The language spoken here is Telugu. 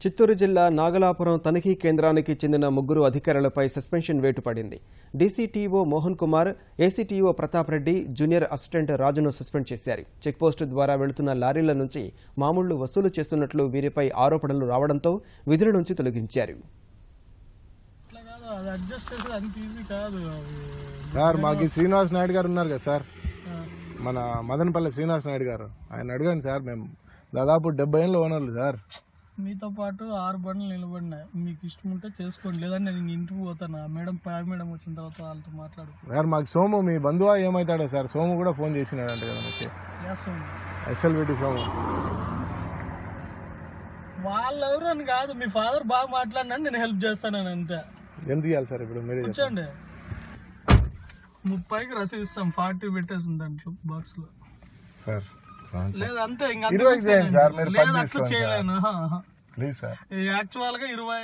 చిత్తూరు జిల్లా నాగలాపురం తనిఖీ కేంద్రానికి చెందిన ముగ్గురు అధికారులపై సస్పెన్షన్ వేటు పడింది. DCTO Mohan Kumar, ACTO Pratap Reddy, junior assistant రాజును సస్పెండ్ చేశారు. చెక్పోస్టు ద్వారా వెళుతున్న లారీల నుంచి మామూళ్లు వసూలు చేస్తున్నట్లు వీరిపై ఆరోపణలు రావడంతో విధుల నుంచి తొలగించారు. సార్ మాకు శ్రీనివాస్ నాయుడు గారు ఉన్నారు కదా సార్, మన మదనపల్లి శ్రీనివాస్ నాయుడు గారు, ఆయన అడగండి సార్. మేము దాదాపు 70 ఏళ్ళ ఓనర్లు సార్. మీతో పాటు 6 బండ్లు నిలబడినాయి. మీకు ఇష్టం ఉంటే చేసుకోండి, లేదంటే నేను ఇంటికి పోతాను. మేడం మేడం వచ్చిన తర్వాత వాళ్ళతో మాట్లాడుకో సార్. మాకు సోము మీ బంధువా ఏమవుతాడో సార్, సోము కూడా ఫోన్ చేసినాడంట కదా మీకు. ఎస్ఎల్విటి సోము వాళ్ళెవరు అని కాదు, మీ ఫాదర్ బాగా మాట్లాడినా నేను హెల్ప్ చేస్తాను అంతే. ఎంత ఇవ్వాలి సార్ ఇప్పుడు మీరు కూర్చోండి. 30కి రసీదు ఇస్తాం, 40 పెట్టేసింది దాంట్లో బాక్స్ లో సార్. లేదు అంతే, ఇంకా 20 చేయండి సార్, మీరు లేదు అట్లా చేయలేను. Please sir. యాక్చువల్ గా 20